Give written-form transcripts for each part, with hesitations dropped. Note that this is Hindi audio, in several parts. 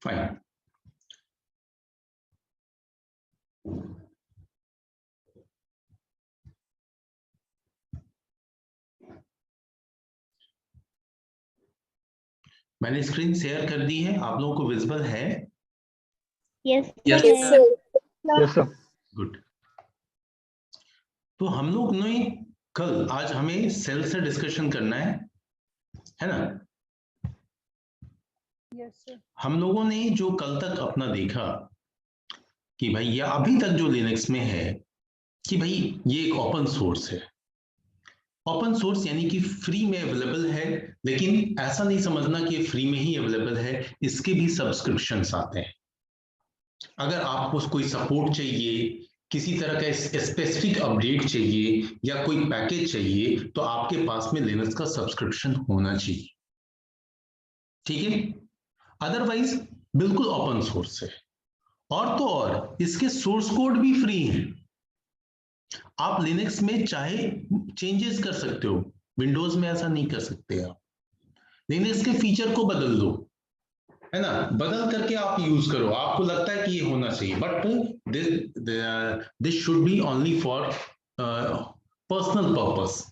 फाइन। मैंने स्क्रीन शेयर कर दी है, आप लोगों को विजिबल है? Yes sir. गुड। तो हम लोग ने कल, आज हमें सेल से डिस्कशन करना है ना? Yes sir. हम लोगों ने जो कल तक अपना देखा कि भाई या अभी तक जो लिनक्स में है कि भाई ये एक ओपन सोर्स है। ओपन सोर्स यानी कि फ्री में अवेलेबल है, लेकिन ऐसा नहीं समझना कि फ्री में ही अवेलेबल है, इसके भी सब्सक्रिप्शंस आते हैं। अगर आपको कोई सपोर्ट चाहिए, किसी तरह का स्पेसिफिक अपडेट चाहिए या कोई पैकेज चाहिए, तो आपके पास में लिनक्स का सब्सक्रिप्शन होना चाहिए, ठीक है? अदरवाइज बिल्कुल ओपन सोर्स है। और तो और इसके सोर्स कोड भी फ्री हैं। आप लिनक्स में चाहे चेंजेस कर सकते हो, विंडोज में ऐसा नहीं कर सकते। आप लिनक्स के फीचर को बदल दो, है ना, बदल करके आप यूज करो। आपको लगता है कि ये होना चाहिए, but this should be only for personal purpose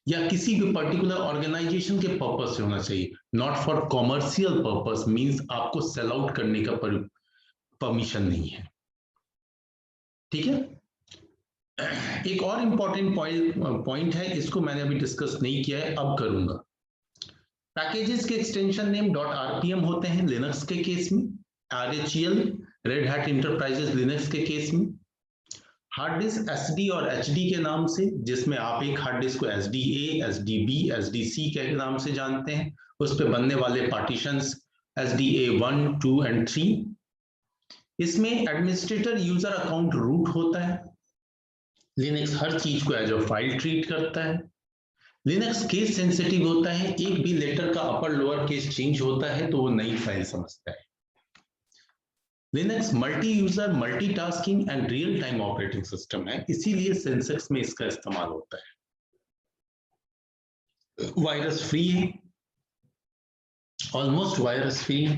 या किसी भी पर्टिकुलर ऑर्गेनाइजेशन के पर्पस से होना चाहिए, not for commercial purpose. Means आपको सेल आउट करने का परमिशन नहीं है, ठीक है? एक और इंपॉर्टेंट पॉइंट है, इसको मैंने अभी डिस्कस नहीं किया है, अब करूंगा। पैकेजेस के एक्सटेंशन नेम .rpm होते हैं लिनक्स के केस में, RHEL red hat enterprises Linux के केस में, हार्ड डिस्क SD और HD के नाम से, जिसमें आप एक हार्ड डिस्क को SDA, SDB, SDC के नाम से जानते हैं, उस पर बनने वाले पार्टीशंस SDA 1, 2 एंड 3। इसमें एडमिनिस्ट्रेटर यूजर अकाउंट रूट होता है। लिनक्स हर चीज को एज अ फाइल ट्रीट करता है। लिनक्स केस सेंसिटिव होता है, एक भी लेटर का अपर लोअर केस चेंज होता है तो वो नई फाइल समझता है। Linux multi user, multitasking and real time operating system है, इसीलिए सेंसेक्स में इसका इस्तेमाल होता है। वायरस फ्री है, ऑलमोस्ट वायरस फ्री है।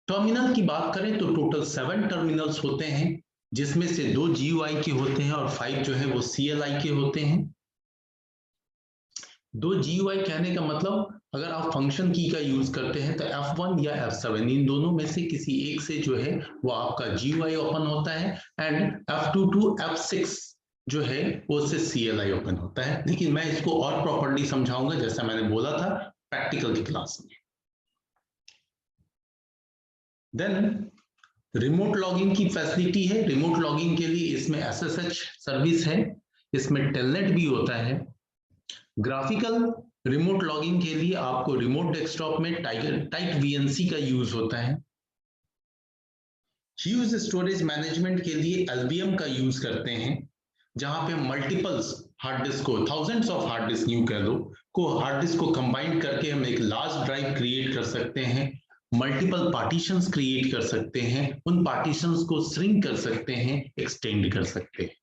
टर्मिनल की बात करें तो टोटल 7 टर्मिनल्स होते हैं, जिसमें से 2 GUI के होते हैं और 5 जो है वो CLI के होते हैं। 2 GUI कहने का मतलब, अगर आप फंक्शन की का यूज करते हैं तो F1 या F7 इन दोनों में से किसी एक से जो है वो आपका GUI ओपन होता है, एंड F2 to F6 जो है वो उससे CLI ओपन होता है। लेकिन मैं इसको और प्रॉपर्ली समझाऊंगा, जैसा मैंने बोला था प्रैक्टिकल की क्लास में। देन रिमोट लॉगिंग की फैसिलिटी है। रिमोट लॉगिंग के लिए इसमें SSH सर्विस है, इसमें टेलनेट भी होता है। ग्राफिकल रिमोट लॉगिंग के लिए आपको रिमोट डेस्कटॉप में टाइट VNC का यूज होता है। ह्यूज स्टोरेज मैनेजमेंट के लिए LVM का यूज करते हैं, जहां पे मल्टीपल्स हार्ड डिस्क को, थाउजेंड्स ऑफ हार्ड डिस्क यूं कह लो, को हार्ड डिस्क को कंबाइन करके हम एक लार्ज ड्राइव क्रिएट कर सकते हैं, मल्टीपल पार्टीशंस क्रिएट कर सकते हैं, उन पार्टीशंस को श्रिंक कर सकते हैं, एक्सटेंड कर सकते हैं,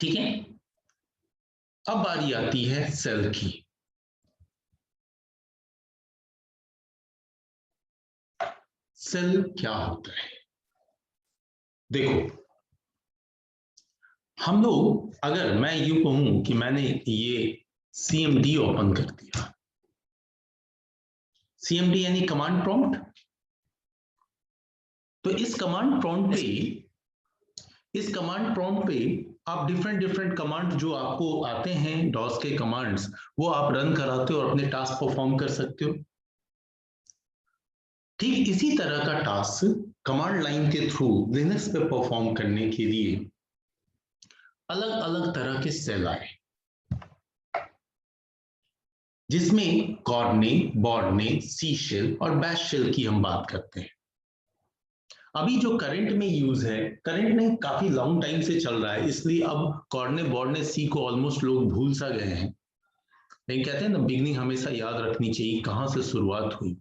ठीक है? अब बारी आती है सेल की। सेल क्या होता है? देखो, हम लोग, अगर मैं यूं कहूं कि मैंने ये CMD ओपन कर दिया, CMD यानी कमांड प्रॉम्प्ट, तो इस कमांड प्रॉम्प्ट पे आप डिफरेंट कमांड जो आपको आते हैं, डॉस के कमांड्स, वो आप रन कराते हो और अपने टास्क परफॉर्म कर सकते हो। ठीक इसी तरह का टास्क कमांड लाइन के थ्रू लिनक्स पे परफॉर्म करने के लिए अलग अलग तरह के सेल आए, जिसमें कॉर्ने, बॉर्ने, सी शेल और बैश शेल की हम बात करते हैं। अभी जो करंट में यूज है, करंट नहीं, काफी लॉन्ग टाइम से चल रहा है, इसलिए अब कॉर्ने, बॉर्ने, सी को ऑलमोस्ट लोग भूल सा गए हैं। लेकिन कहते हैं ना, बिगनिंग हमेशा याद रखनी चाहिए कहां से शुरुआत हुई।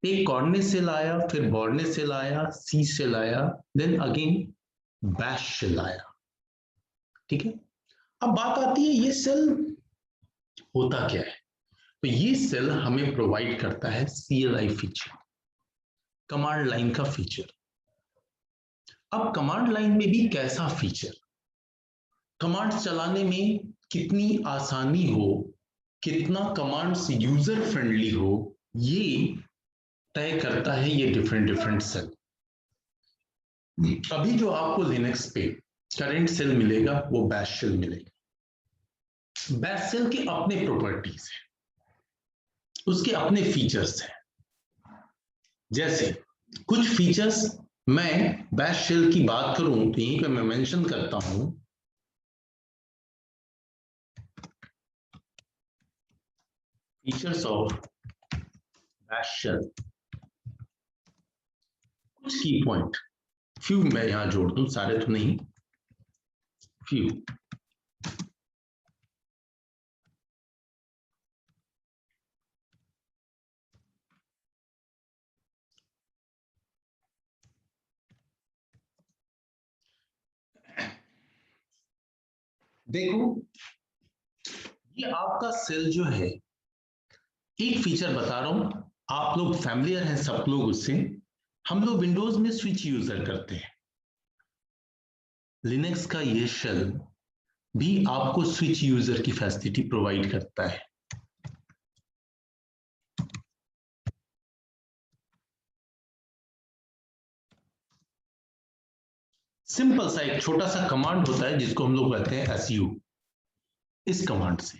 एक कॉर्डिनेट सेल आया, फिर बॉर्डिनेट सेल आया, सी सेल आया, देन अगेन बैश सेल आया। ठीक है, अब बात आती है ये सेल होता क्या है। तो ये सेल हमें प्रोवाइड करता है CLI फीचर, कमांड लाइन का फीचर। अब कमांड लाइन में भी कैसा फीचर, कमांड्स चलाने में कितनी आसानी हो, कितना कमांड्स यूजर फ्रेंडली हो, ये तय करता है ये डिफरेंट सेल। अभी जो आपको लिनक्स पे करंट सेल मिलेगा वो बैश सेल मिलेगा। बैश सेल के अपने प्रॉपर्टीज है, उसके अपने फीचर्स हैं। जैसे कुछ फीचर्स, मैं बैश शेल की बात करूं तो यहीं पे मैं मेंशन करता हूं, फीचर्स ऑफ बैश शेल। कुछ की पॉइंट, फ्यू मैं यहां जोड़ दूं, सारे तो नहीं, फ्यू। देखो, ये आपका सेल जो है, एक फीचर बता रहा हूं, आप लोग फैमिलियर हैं सब लोग उससे। हम लोग विंडोज में स्विच यूजर करते हैं, लिनक्स का ये शेल भी आपको स्विच यूजर की फैसिलिटी प्रोवाइड करता है। सिंपल सा एक छोटा सा कमांड होता है जिसको हम लोग कहते हैं SU। इस कमांड से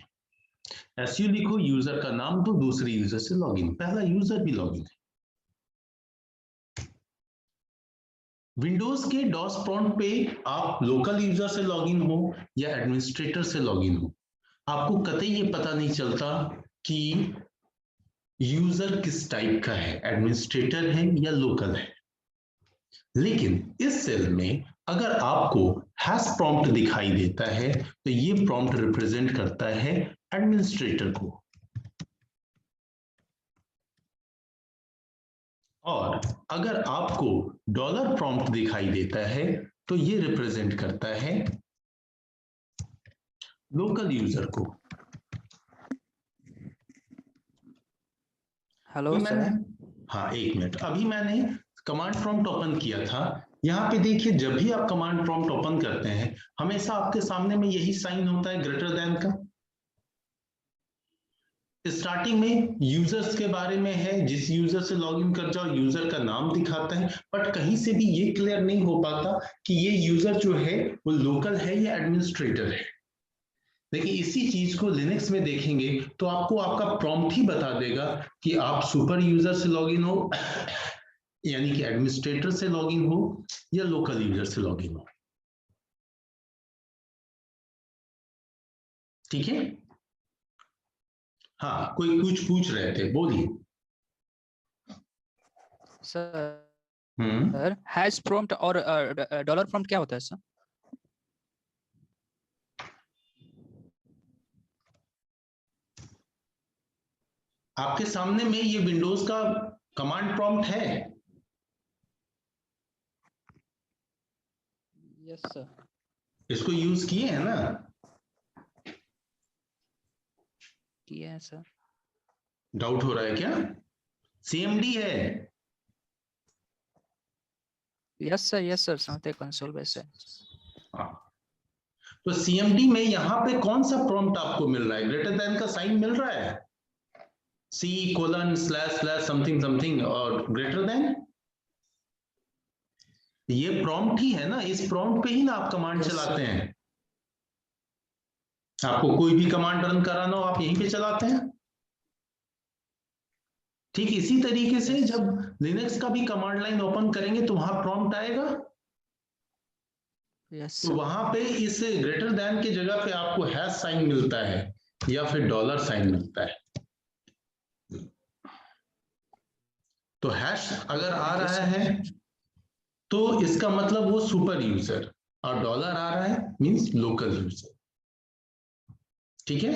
SU लिखो, यूजर का नाम दो, दूसरे यूजर से लॉगिन, पहला यूजर भी लॉगिन है। विंडोज के डॉस प्रॉम्प्ट पे आप लोकल यूजर से लॉगिन हो या एडमिनिस्ट्रेटर से लॉगिन हो, आपको कतई ये पता नहीं चलता कि यूजर किस टाइप का है, एडमिनिस्ट्रेटर है या लोकल है। लेकिन इस सेल में अगर आपको हैश प्रॉम्प्ट दिखाई देता है तो ये प्रॉम्प्ट रिप्रेजेंट करता है एडमिनिस्ट्रेटर को, और अगर आपको डॉलर प्रॉम्प्ट दिखाई देता है तो ये रिप्रेजेंट करता है लोकल यूजर को। Hello sir. हाँ एक मिनट, अभी मैंने कमांड प्रॉम्प्ट ओपन किया था, यहाँ पे देखिए जब भी आप कमांड प्रॉम्प्ट ओपन करते हैं हमेशा आपके सामने में यही साइन होता है ग्रेटर देन का। स्टार्टिंग में यूजर्स के बारे में है, जिस यूजर से लॉगिन कर जाओ यूजर का नाम दिखाता है, बट कहीं से भी ये क्लियर नहीं हो पाता कि ये यूजर जो है वो लोकल है या एडमिनिस्ट्रेटर है। देखिए इसी चीज को लिनक्स में देखेंगे तो आपको आपका प्रॉम्प्ट ही बता देगा कि आप सुपर यूजर से लॉगिन हो यानी कि एडमिनिस्ट्रेटर से लॉगिन हो या लोकल यूजर से लॉगिन हो। ठीक है, हाँ कोई कुछ पूछ रहे थे, बोलिए। सर हैश प्रॉम्प्ट और डॉलर प्रॉम्प्ट क्या होता है सर? आपके सामने में ये विंडोज का कमांड प्रॉम्प्ट है। Yes sir. इसको यूज किए हैं ना? किए हैं सर। डाउट हो रहा है क्या? CMD है। यस सर समझते कंसोल बेस है। तो CMD में यहां पे कौन सा प्रॉम्प्ट आपको मिल रहा है? ग्रेटर देन का साइन मिल रहा है, C:// समथिंग समथिंग और ग्रेटर देन, ये प्रॉम्प्ट ही है ना, इस प्रॉम्प्ट पे ही ना आप कमांड चलाते हैं। आपको कोई भी कमांड रन कराना हो आप यहीं पे चलाते हैं। ठीक इसी तरीके से जब लिनक्स का भी कमांड लाइन ओपन करेंगे तो वहां प्रॉम्प्ट आएगा। तो वहां पे इस ग्रेटर देन की जगह पे आपको हैश साइन मिलता है या फिर डॉलर साइन मिलता है। तो हैश अगर आ रहा है तो इसका मतलब वो सुपर यूजर, और डॉलर आ रहा है मींस लोकल यूजर। ठीक है,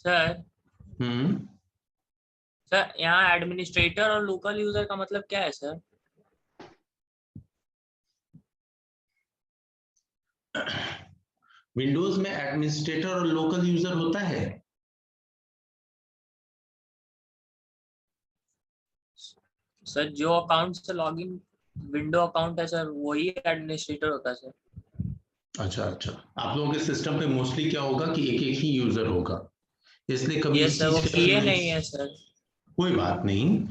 सर हम्म सर यहाँ एडमिनिस्ट्रेटर और लोकल यूजर का मतलब क्या है सर? विंडोज में एडमिनिस्ट्रेटर और लोकल यूजर होता है। सर जो अकाउंट से लॉगिन विंडो अकाउंट है सर वही एडमिनिस्ट्रेटर होता है सर। अच्छा अच्छा, आप लोगों के सिस्टम पे मोस्टली क्या होगा कि एक एक ही यूजर होगा, इसलिए कभी ये इस सर वो चीज का किए मैं नहीं है सर। कोई बात नहीं।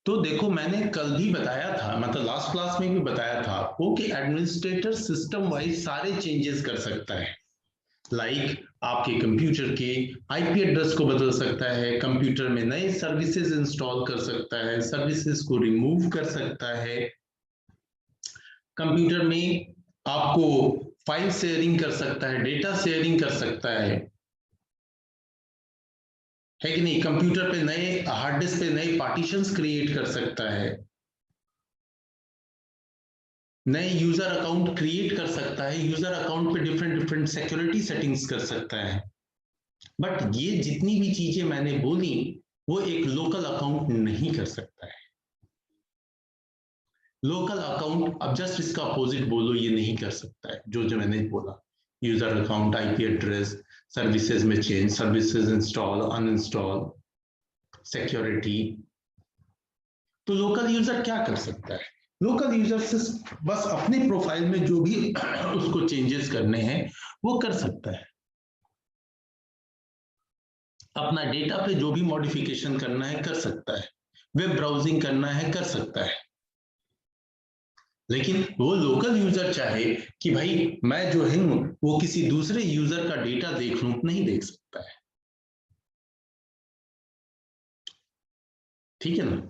तो देखो मैंने कल भी बताया था, मतलब लास्ट क्लास में भी बताया था आपको कि एडमिनिस्ट्रेटर सिस्टम वाइज सारे चेंजेस कर सकता है। लाइक आपके कंप्यूटर के आईपी एड्रेस को बदल सकता है, कंप्यूटर में नए सर्विसेज इंस्टॉल कर सकता है, सर्विसेज को रिमूव कर सकता है, कंप्यूटर में आपको फाइल शेयरिंग कर सकता है, डेटा शेयरिंग कर सकता है कि नहीं, कंप्यूटर पे नए हार्ड डिस्क पे नए पार्टीशंस क्रिएट कर सकता है, नए यूजर अकाउंट क्रिएट कर सकता है, यूजर अकाउंट पे डिफरेंट डिफरेंट सिक्योरिटी सेटिंग्स कर सकता है। बट ये जितनी भी चीजें मैंने बोली वो एक लोकल अकाउंट नहीं कर सकता है। लोकल अकाउंट, अब जस्ट इसका अपोजिट बोलो, ये नहीं कर सकता है जो जो मैंने बोला, user account, IP address, services में change, services install uninstall, security. तो लोकल यूजर क्या कर सकता है? लोकल यूजर से बस अपने प्रोफाइल में जो भी उसको चेंजेस करने हैं वो कर सकता है, अपना डेटा पे जो भी मॉडिफिकेशन करना है कर सकता है, वेब ब्राउजिंग करना है कर सकता है। लेकिन वो लोकल यूजर चाहे कि भाई मैं जो हूं वो किसी दूसरे यूजर का डेटा देख लूं, नहीं देख सकता है। ठीक है ना?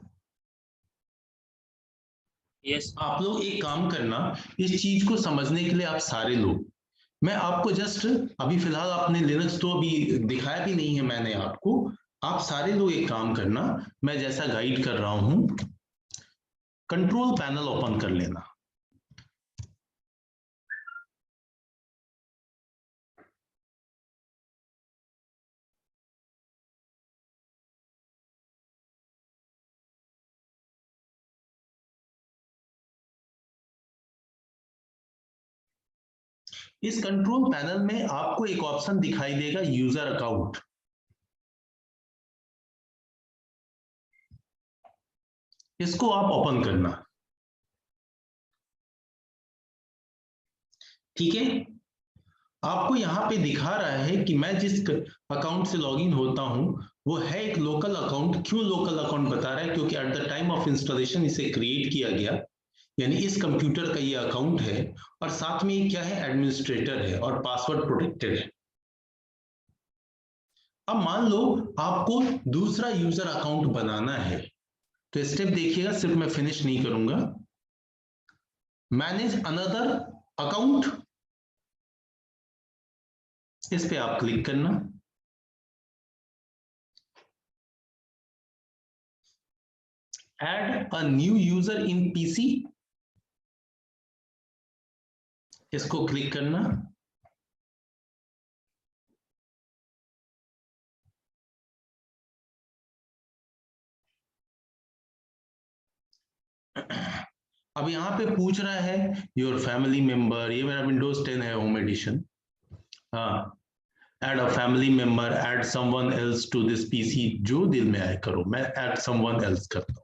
यस आप लोग एक काम करना, इस चीज को समझने के लिए आप सारे लोग, मैं आपको जस्ट अभी फिलहाल आपने लिनक्स तो अभी दिखाया भी नहीं है मैंने आपको, आप सारे लोग एक काम करना, मैं जैसा गाइड कर रहा हूं, कंट्रोल पैनल ओपन कर लेना। इस कंट्रोल पैनल में आपको एक ऑप्शन दिखाई देगा, यूजर अकाउंट। इसको आप ओपन करना। ठीक है, आपको यहां पे दिखा रहा है कि मैं जिस अकाउंट से लॉगिन होता हूं वो है एक लोकल अकाउंट। क्यों लोकल अकाउंट बता रहा है? क्योंकि at the time of installation इसे क्रिएट किया गया, यानी इस कंप्यूटर का ये अकाउंट है, और साथ में ये क्या है, एडमिनिस्ट्रेटर है और पासवर्ड प्रोटेक्टेड है। अब मान लो आपको दूसरा यूजर अकाउंट बनाना है, तो स्टेप देखिएगा, सिर्फ मैं फिनिश नहीं करूंगा। मैनेज अनदर अकाउंट, इस पे आप क्लिक करना। Add a new user in PC, इसको क्लिक करना। अब यहां पे पूछ रहा है योर फैमिली मेंबर, ये मेरा विंडोज 10 है होम एडिशन। हाँ, add a family member, add someone else to this PC, जो दिल में आए करो, मैं एड समवन एल्स करता हूं।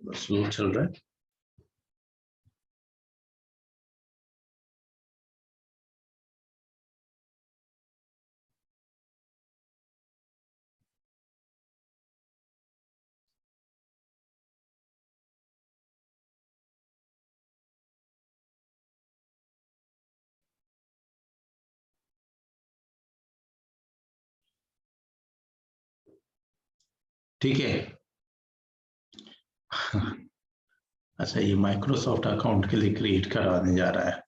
स्लो चल रहा है। ठीक है। अच्छा, ये माइक्रोसॉफ्ट अकाउंट के लिए क्रिएट कराने जा रहा है।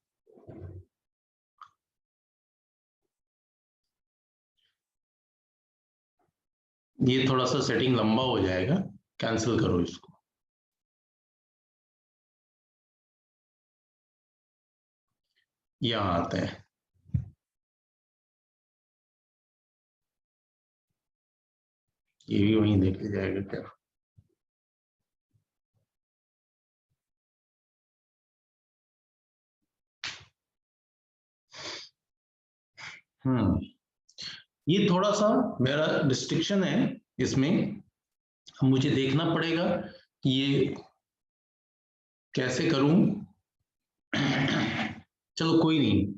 ये थोड़ा सा सेटिंग लंबा हो जाएगा, कैंसिल करो इसको। यहाँ आते हैं, ये भी वहीं देख लिया जाएगा क्या। ये थोड़ा सा मेरा रिस्ट्रिक्शन है इसमें, मुझे देखना पड़ेगा कि ये कैसे करूं। चलो कोई नहीं,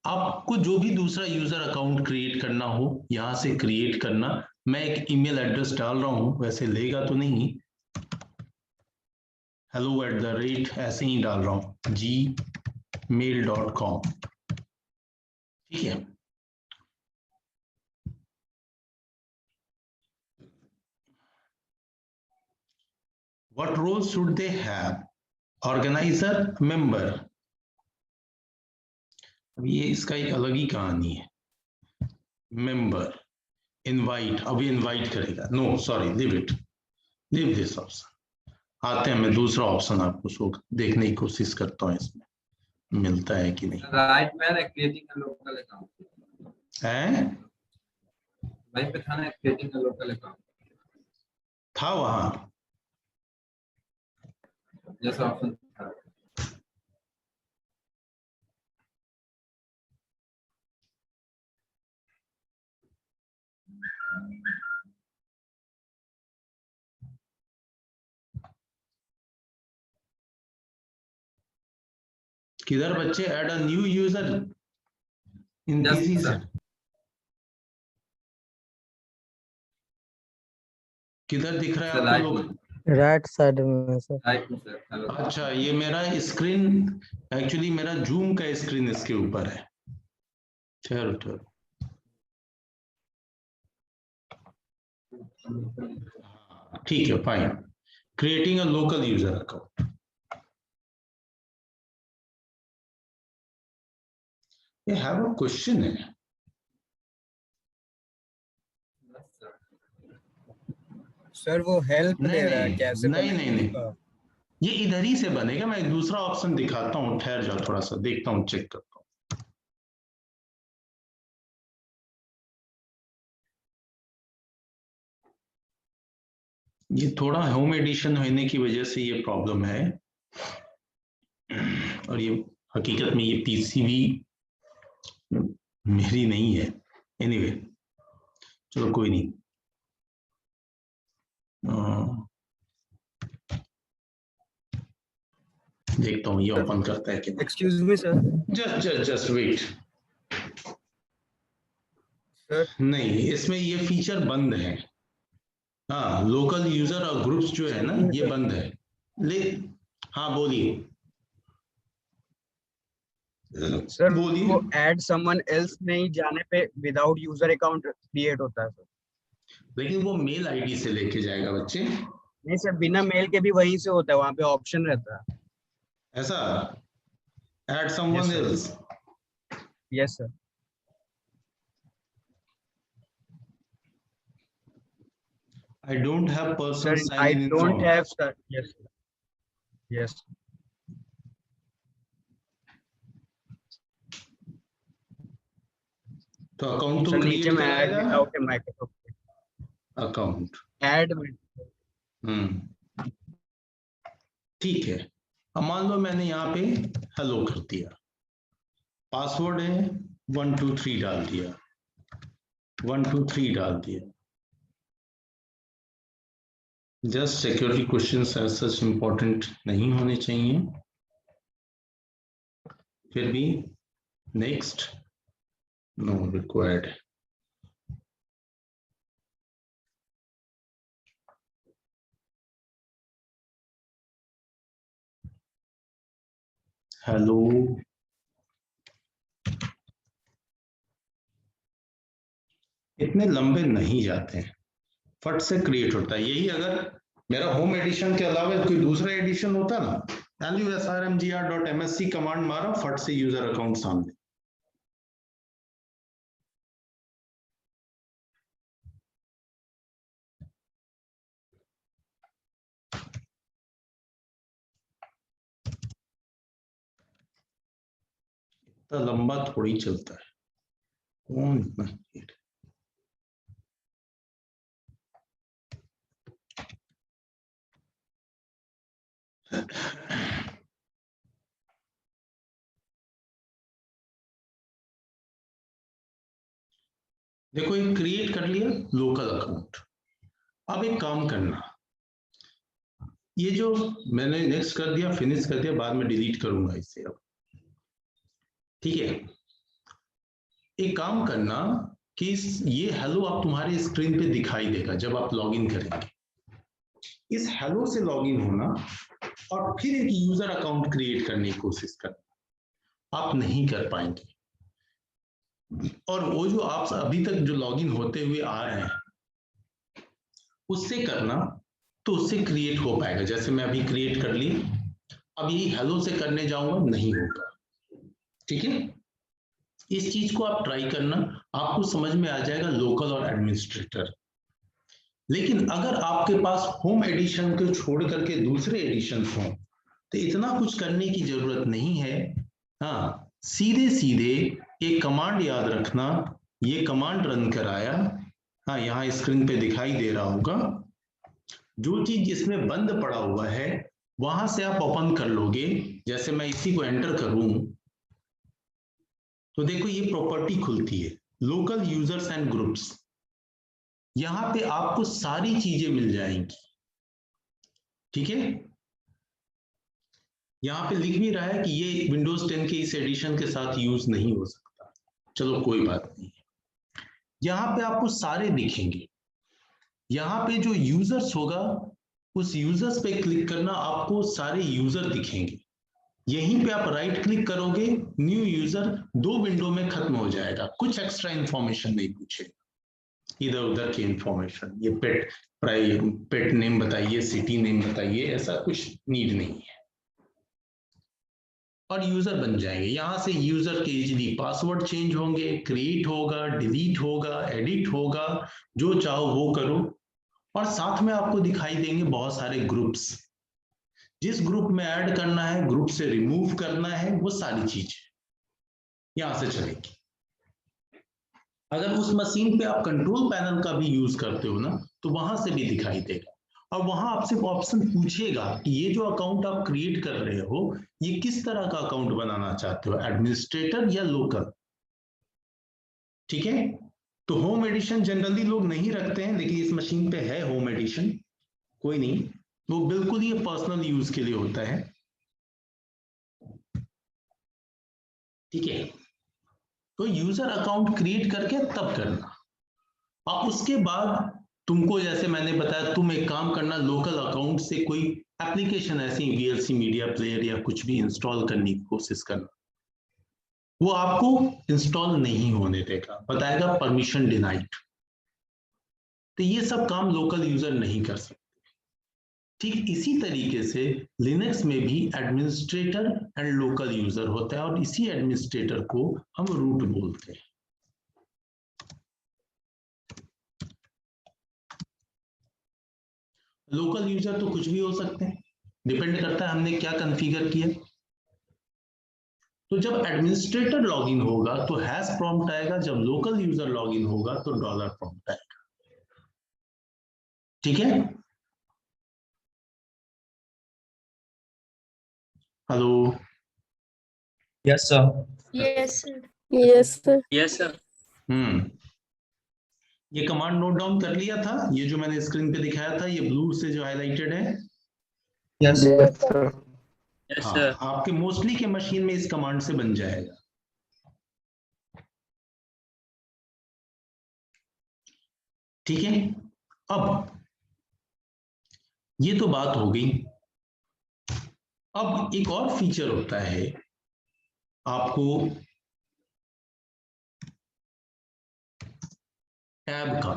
आपको जो भी दूसरा यूजर अकाउंट क्रिएट करना हो यहां से क्रिएट करना। मैं एक ईमेल एड्रेस डाल रहा हूं, वैसे लेगा तो नहीं, hello@, ऐसे ही डाल रहा हूं, gmail.com, ठीक है। What roles should they have? Organizer, member। अब ये इसका एक अलग ही कहानी है। मेंबर, इनवाइट, अभी इनवाइट करेगा, no sorry, leave it, leave this option. आते हैं, मैं दूसरा ऑप्शन आपको शो देखने की कोशिश करता हूँ, इसमें मिलता है कि नहीं। Right man creating a local account है वहीं पे था ना, क्रिएटिंग अ लोकल अकाउंट था वहां, जैसा ऑप्शन था। किधर बच्चे, add a new user in Yes, PC sir. से, किधर दिख रहा है आपको लोग? राइट साइड में सर। राइट में सर, हेलो। अच्छा, ये मेरा स्क्रीन, एक्चुअली मेरा जूम का स्क्रीन इसके ऊपर है। ठहरो ठहरो, ठीक है, fine. Creating a local user account, ये हैव अ क्वेश्चन है। सर वो हेल्प नहीं दे रहा है नहीं कैसे नहीं बनेगा नहीं उसका? ये इधर ही से बनेगा। मैं एक दूसरा ऑप्शन दिखाता हूँ, ठहर जाओ थोड़ा सा, देखता हूँ, चेक करता हूँ। ये थोड़ा होम एडिशन होने की वजह से ये प्रॉब्लम है, और ये हकीकत में ये पीसी भी मेरी नहीं है। एनीवे, चलो कोई नहीं। देखता हूँ ये ओपन करता है कि नहीं। Excuse me sir. Just wait. Sir नहीं, इसमें ये फीचर बंद है। हाँ, लोकल यूजर और ग्रुप्स जो है ना, ये बंद है। ले, हाँ बोलिए। सर बोलिए। वो ऐड समवन एल्स नहीं जाने पे विदाउट यूजर अकाउंट क्रिएट होता है सर। लेकिन वो मेल आईडी से लेके जाएगा बच्चे। नहीं सर, बिना मेल के भी वहीं से होता है, वहाँ पे ऑप्शन रहता है। ऐसा, add someone else. Yes sir. I don't have person sir sign I in don't from। Have sir. Yes yes. तो अकाउंट तो सर नीचे क्रिएट में ऐड कराएगा विदाउट ए माइक्रोसॉफ्ट अकाउंट। ऐड। ठीक है, अब मान लो मैंने यहाँ पे हेलो कर दिया, पासवर्ड है 123 डाल दिया, 123 डाल दिया। Just security questions as such important नहीं होने चाहिए। फिर भी नेक्स्ट, नो रिक्वायर्ड। हेलो, इतने लंबे नहीं जाते हैं, फट से क्रिएट होता है। यही अगर मेरा होम एडिशन के अलावा कोई दूसरा एडिशन होता ना, lusrmgr.msc कमांड मारा, फट से यूजर अकाउंट सामने। तो लंबा थोड़ी चलता है, कौन इतना create? देखो ये क्रिएट कर लिया लोकल अकाउंट। अब एक काम करना, ये जो मैंने नेक्स्ट कर दिया, फिनिश कर दिया, बाद में डिलीट करूंगा इसे अब, ठीक है। एक काम करना कि ये हेलो आप तुम्हारे स्क्रीन पे दिखाई देगा जब आप लॉगिन करेंगे। इस हेलो से लॉगिन होना और फिर एक यूजर अकाउंट क्रिएट करने की कोशिश करना, आप नहीं कर पाएंगे। और वो जो आप अभी तक जो लॉगिन होते हुए आ रहे हैं उससे करना, तो उससे क्रिएट हो पाएगा। जैसे मैं अभी क्रिएट कर ली, अब ये हेलो से करने जाऊंगा, नहीं होगा, ठीक है। इस चीज को आप ट्राई करना, आपको समझ में आ जाएगा लोकल और एडमिनिस्ट्रेटर। लेकिन अगर आपके पास होम एडिशन को छोड़ करके दूसरे एडिशन हों तो इतना कुछ करने की जरूरत नहीं है। हाँ, सीधे सीधे एक कमांड याद रखना, ये कमांड रन कराया, हाँ यहाँ स्क्रीन पे दिखाई दे रहा होगा, जो चीज इसमें बंद पड़ा हुआ है वहां से आप ओपन कर लोगे। जैसे मैं इसी को एंटर करूं तो देखो ये प्रॉपर्टी खुलती है, लोकल यूजर्स एंड ग्रुप्स। यहां पे आपको सारी चीजें मिल जाएंगी, ठीक है। यहां पे लिख भी रहा है कि ये विंडोज 10 के इस एडिशन के साथ यूज नहीं हो सकता, चलो कोई बात नहीं। यहां पे आपको सारे दिखेंगे, यहां पे जो यूजर्स होगा उस यूजर्स पे क्लिक करना, आपको सारे यूजर दिखेंगे। यहीं पे आप राइट क्लिक करोगे, न्यू यूजर, 2 विंडो में खत्म हो जाएगा, कुछ एक्स्ट्रा इंफॉर्मेशन नहीं पूछेगा इधर उधर की इंफॉर्मेशन, ये पेट नेम बताइए, सिटी नेम बताइए, ऐसा कुछ नीड नहीं है। और यूजर बन जाएंगे, यहां से यूजर के इजीली पासवर्ड चेंज होंगे, क्रिएट होगा, डिलीट होगा, एडिट होगा, जो चाहो वो करो। और साथ में आपको दिखाई देंगे बहुत सारे ग्रुप्स, जिस ग्रुप में ऐड करना है, ग्रुप से रिमूव करना है, वो सारी चीज यहां से चलेगी। अगर उस मशीन पे आप कंट्रोल पैनल का भी यूज करते हो ना, तो वहां से भी दिखाई देगा। और वहां आपसे ऑप्शन पूछेगा कि ये जो अकाउंट आप क्रिएट कर रहे हो, ये किस तरह का अकाउंट बनाना चाहते हो, एडमिनिस्ट्रेटर या लोकल, ठीक है। तो होम एडिशन जनरली लोग नहीं रखते हैं, लेकिन इस मशीन पे है होम एडिशन, कोई नहीं, वो बिल्कुल ये पर्सनल यूज के लिए होता है, ठीक है। तो यूजर अकाउंट क्रिएट करके तब करना, और उसके बाद तुमको जैसे मैंने बताया, तुम एक काम करना, लोकल अकाउंट से कोई एप्लीकेशन ऐसी वीएलसी मीडिया प्लेयर या कुछ भी इंस्टॉल करने की कोशिश करना, वो आपको इंस्टॉल नहीं होने देगा, बताएगा परमिशन डिनाइड। तो ये सब काम लोकल यूजर नहीं कर सकते। ठीक इसी तरीके से लिनक्स में भी एडमिनिस्ट्रेटर एंड लोकल यूजर होता है, और इसी एडमिनिस्ट्रेटर को हम रूट बोलते हैं। लोकल यूजर तो कुछ भी हो सकते हैं, डिपेंड करता है हमने क्या कॉन्फ़िगर किया। तो जब एडमिनिस्ट्रेटर लॉगिन होगा तो हैश प्रॉम्प्ट आएगा, जब लोकल यूजर लॉगिन होगा तो डॉलर प्रॉम्प्ट आएगा, ठीक है। Hello, Yes, sir. Yes, sir. Yes, sir. Yes sir. ये कमांड नोट डाउन कर लिया था, ये जो मैंने स्क्रीन पे दिखाया था, ये ब्लू से जो हाईलाइटेड है, Yes. Yes, sir. यस हाँ, सर। आपके मोस्टली के मशीन में इस कमांड से बन जाएगा, ठीक है। अब ये तो बात हो गई। अब एक और फीचर होता है आपको टैब का,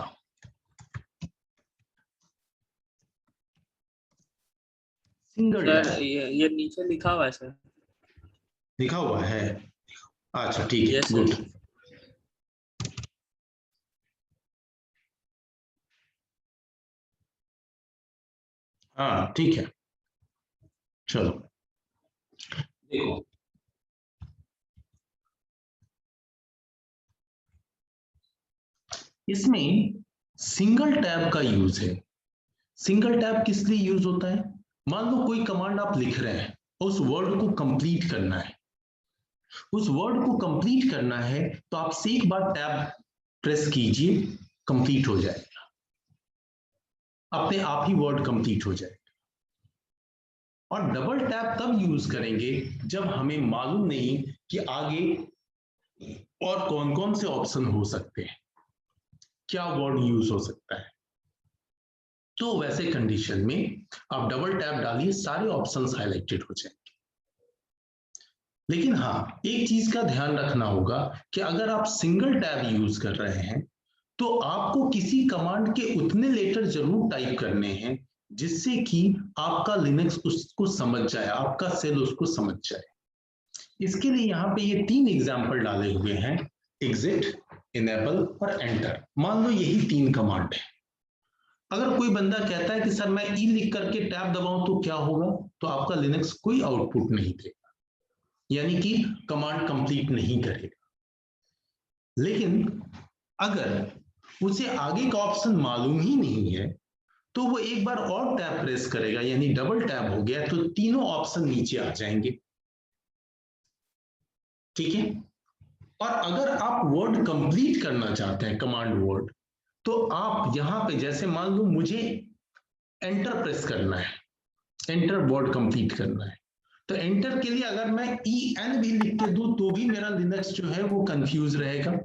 सिंगल सर टैब ये नीचे लिखा हुआ है सर। लिखा हुआ है, अच्छा ठीक है, यस सर। गुड। हाँ ठीक है, चलो देखो, इसमें सिंगल टैब का यूज है। सिंगल टैब किस लिए यूज होता है? मान लो कोई कमांड आप लिख रहे हैं, उस वर्ड को कंप्लीट करना है, उस वर्ड को कंप्लीट करना है तो आपसे एक बार टैब प्रेस कीजिए, कंप्लीट हो जाएगा, अपने आप ही वर्ड कंप्लीट हो जाएगा। और डबल टैब तब यूज करेंगे जब हमें मालूम नहीं कि आगे और कौन कौन से ऑप्शन हो सकते हैं, क्या वर्ड यूज हो सकता है। तो वैसे कंडीशन में आप डबल टैब डालिए, सारे ऑप्शंस हाईलाइटेड हो जाएंगे। लेकिन हाँ, एक चीज का ध्यान रखना होगा कि अगर आप सिंगल टैब यूज कर रहे हैं तो आपको किसी कमांड के उतने लेटर जरूर टाइप करने हैं जिससे कि आपका लिनक्स उसको समझ जाए, आपका सेल उसको समझ जाए। इसके लिए यहाँ पे ये 3 एग्जाम्पल डाले हुए हैं, एग्जिट, इनेबल और एंटर। मान लो यही 3 कमांड है। अगर कोई बंदा कहता है कि सर मैं ई लिख करके टैब दबाऊं तो क्या होगा, तो आपका लिनक्स कोई आउटपुट नहीं देगा, यानी कि कमांड कंप्लीट नहीं करेगा। लेकिन अगर उसे आगे का ऑप्शन मालूम ही नहीं है तो वो एक बार और टैब प्रेस करेगा, यानी डबल टैब हो गया, तो तीनों ऑप्शन नीचे आ जाएंगे। ठीक है। और अगर आप वर्ड कंप्लीट करना चाहते हैं, कमांड वर्ड, तो आप यहां पे जैसे मान लो मुझे एंटर प्रेस करना है, एंटर वर्ड कंप्लीट करना है, तो एंटर के लिए अगर मैं ई एन भी लिख के दूं तो भी मेरा लिनक्स जो है वो कंफ्यूज रहेगा।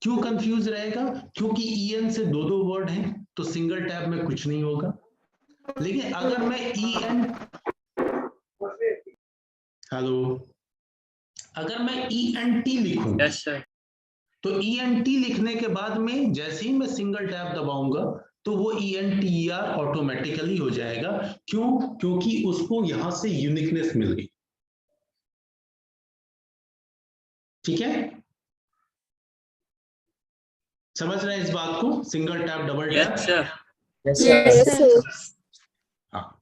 क्यों कंफ्यूज रहेगा? क्योंकि ई एन से 2 वर्ड हैं, तो सिंगल टैब में कुछ नहीं होगा। लेकिन अगर मैं ई एन, हेलो, अगर मैं ई एन टी लिखूं, यस सर। तो ई एन टी लिखने के बाद में जैसे ही मैं सिंगल टैब दबाऊंगा तो वो E N T R automatically हो जाएगा। क्यों? क्योंकि उसको यहां से यूनिकनेस मिल गई। ठीक है, समझ रहे हैं इस बात को, single tab double tab? Yes sir. Yes, sir. हाँ,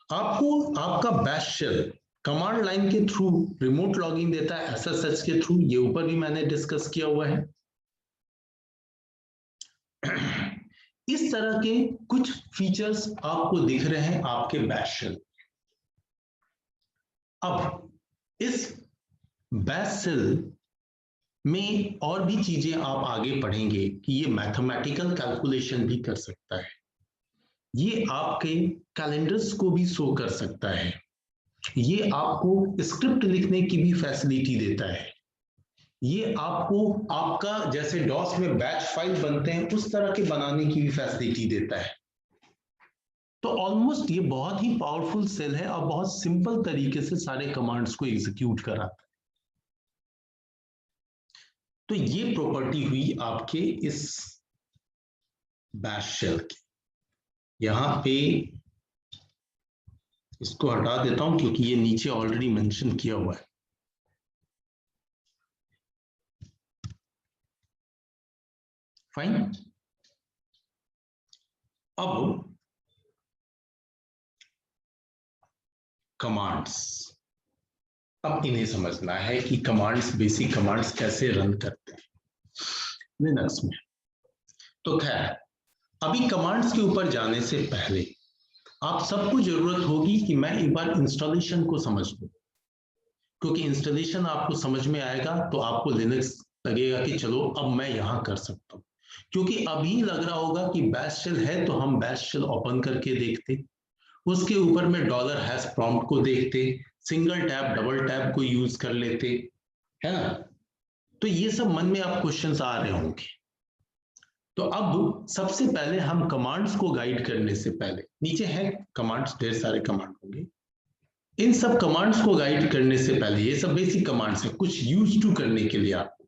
आपको आपका बैश शेल कमांड लाइन के थ्रू रिमोट लॉगिन देता है, एसएसएच के थ्रू, ये ऊपर भी मैंने डिस्कस किया हुआ है। इस तरह के कुछ फीचर्स आपको दिख रहे हैं आपके बैश शेल। अब इस बैश शेल में और भी चीजें आप आगे पढ़ेंगे कि ये मैथमेटिकल कैलकुलेशन भी कर सकता है, ये आपके कैलेंडर्स को भी शो कर सकता है, ये आपको स्क्रिप्ट लिखने की भी फैसिलिटी देता है, ये आपको आपका जैसे डॉस में बैच फाइल बनते हैं उस तरह के बनाने की भी फैसिलिटी देता है। तो ऑलमोस्ट ये बहुत ही पावरफुल सेल है और बहुत सिंपल तरीके से सारे कमांड्स को एग्जीक्यूट कराता है। तो ये प्रॉपर्टी हुई आपके इस बैश शेल की। यहां पे इसको हटा देता हूं क्योंकि ये नीचे ऑलरेडी मेंशन किया हुआ है। फाइन। अब कमांड्स, अब इन्हें समझना है कि कमांड्स, बेसिक कमांड्स कैसे रन करते हैं लिनक्स में। तो खैर, अभी कमांड्स के ऊपर जाने से पहले आप सबको जरूरत होगी कि मैं एक बार इंस्टॉलेशन को समझ लूं, क्योंकि इंस्टॉलेशन आपको समझ में आएगा तो आपको लिनक्स लगेगा कि चलो अब मैं यहां कर सकता हूं। क्योंकि अभी लग रहा होगा कि बैश शेल है तो हम बैश शेल ओपन करके देखते, उसके ऊपर में $# प्रॉम्प्ट को देखते, सिंगल टैब डबल टैब को यूज कर लेते, है ना। तो ये सब मन में आप क्वेश्चंस आ रहे होंगे। तो अब सबसे पहले हम कमांड्स को गाइड करने से पहले, नीचे है कमांड्स, ढेर सारे कमांड होंगे, इन सब कमांड्स को गाइड करने से पहले, ये सब बेसिक कमांड्स हैं कुछ यूज टू करने के लिए, आपको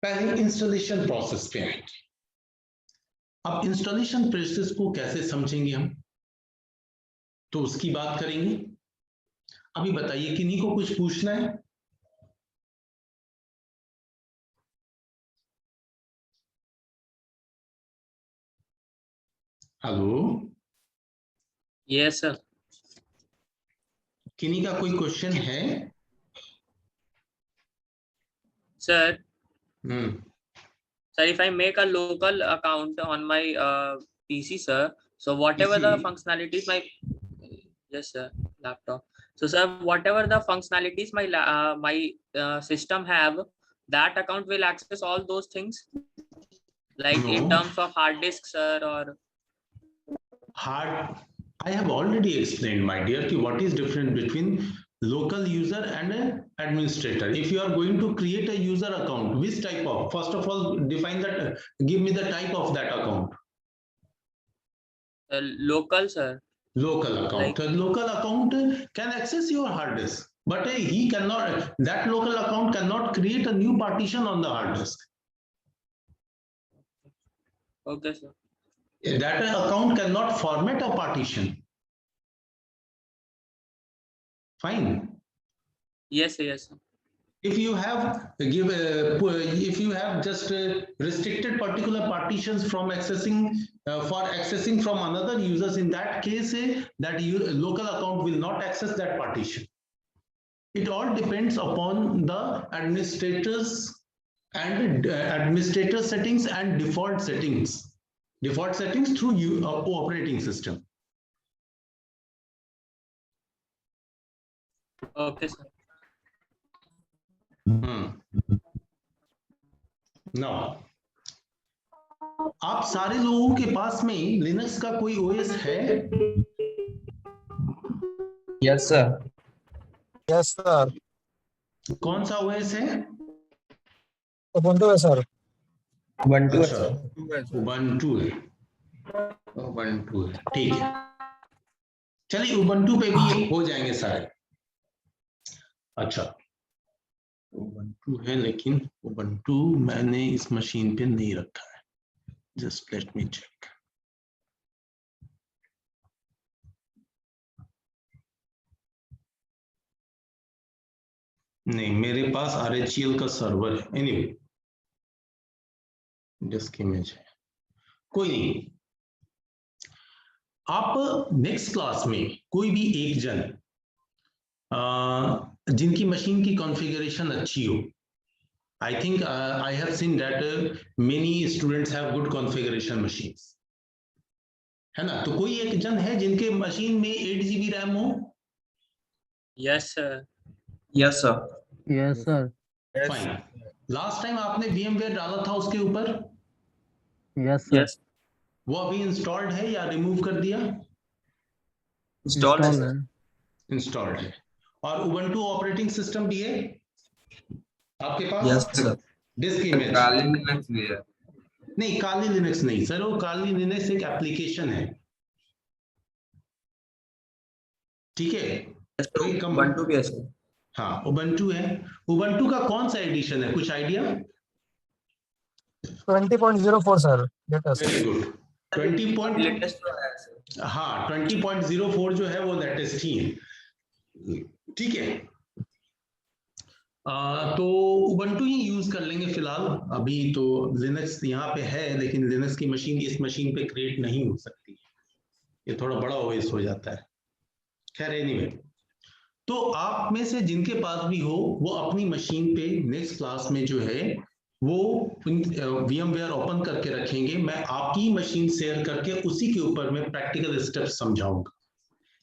पहले इंस्टॉलेशन प्रोसेस पे आएंगे। अब इंस्टॉलेशन प्रोसेस को कैसे समझेंगे हम, तो उसकी बात करेंगे। अभी बताइए, किन्हीं को कुछ पूछना है? Hello, yes sir. किन्हीं का कोई क्वेश्चन है? Sir, Hmm. sir, if I make a local account on my PC, sir, so whatever the PC? functionalities my yes, sir, laptop. So, sir, whatever the functionalities my system have, that account will access all those things, like in No. terms of hard disk, sir, or Hard. I have already explained, my dear, ki what is different between local user and an administrator. If you are going to create a user account, which type of? First of all, define that. Give me the type of that account. local, sir. Local account. Like- The local account can access your hard disk, but he cannot. That local account cannot create a new partition on the hard disk. Okay, sir. That account cannot format a partition. Fine. Yes, sir, yes, sir. If you have if you have just restricted particular partitions from accessing for accessing from another users, in that case that local account will not access that partition. It all depends upon the administrators and administrator settings and default settings through operating system. Okay, sir. Now, आप सारे लोगों के पास में लिनक्स का कोई ओएस है? Yes, sir. Yes, sir. कौन सा ओएस है? Ubuntu है sir. Ubuntu. अच्छा, उबंटू है, उबंटू है, ठीक है। चलिए उबंटू पे भी हो जाएंगे सारे। अच्छा, उबंटू है, लेकिन उबंटू मैंने इस मशीन पे नहीं रखा है। Just let me check. नहीं, मेरे पास RHEL का सर्वर है। एनीवे, डिस्क इमेज है, कोई नहीं। आप नेक्स्ट क्लास में कोई भी एक जन जिनकी मशीन की कॉन्फ़िगरेशन अच्छी हो, I think I have seen that many students have good configuration machines, है ना? तो कोई एक जन है जिनके मशीन में 8 GB रैम हो? Yes, sir. Yes, sir. Yes, sir. Fine. Last time आपने VMware डाला था उसके ऊपर, Yes, sir. Yes. वो अभी इंस्टॉल्ड है या रिमूव कर दिया? Installed है, Install sir. है। इंस्टॉल्ड है। और उबंटू ऑपरेटिंग सिस्टम भी है आपके पास? Yes, sir. Disc image? Kali Linux भी है. नहीं, काली लिनक्स नहीं सर, वो काली लिनक्स एक एप्लीकेशन है, ठीक है? Ubuntu भी है, sir. हाँ, उबंटू है। उबंटू का कौन सा एडिशन है, कुछ idea? 20.04 sir. Latest. Very good. 20. Latest तो है, sir. हाँ, 20.04 जो है वो लेटेस्ट ही है, ठीक है। तो उबंटू ही यूज कर लेंगे फिलहाल। अभी तो लिनक्स यहाँ पे है, लेकिन लिनक्स की मशीन इस मशीन पे क्रिएट नहीं हो सकती, ये थोड़ा बड़ा ओएस हो जाता है। खैर एनीवे, तो आप में से जिनके पास भी हो वो अपनी मशीन पे नेक्स्ट क्लास में जो है वो VMware ओपन करके रखेंगे। मैं आपकी मशीन शेयर करके उसी के ऊपर मैं प्रैक्टिकल स्टेप्स समझाऊंगा,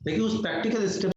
लेकिन उस प्रैक्टिकल स्टेप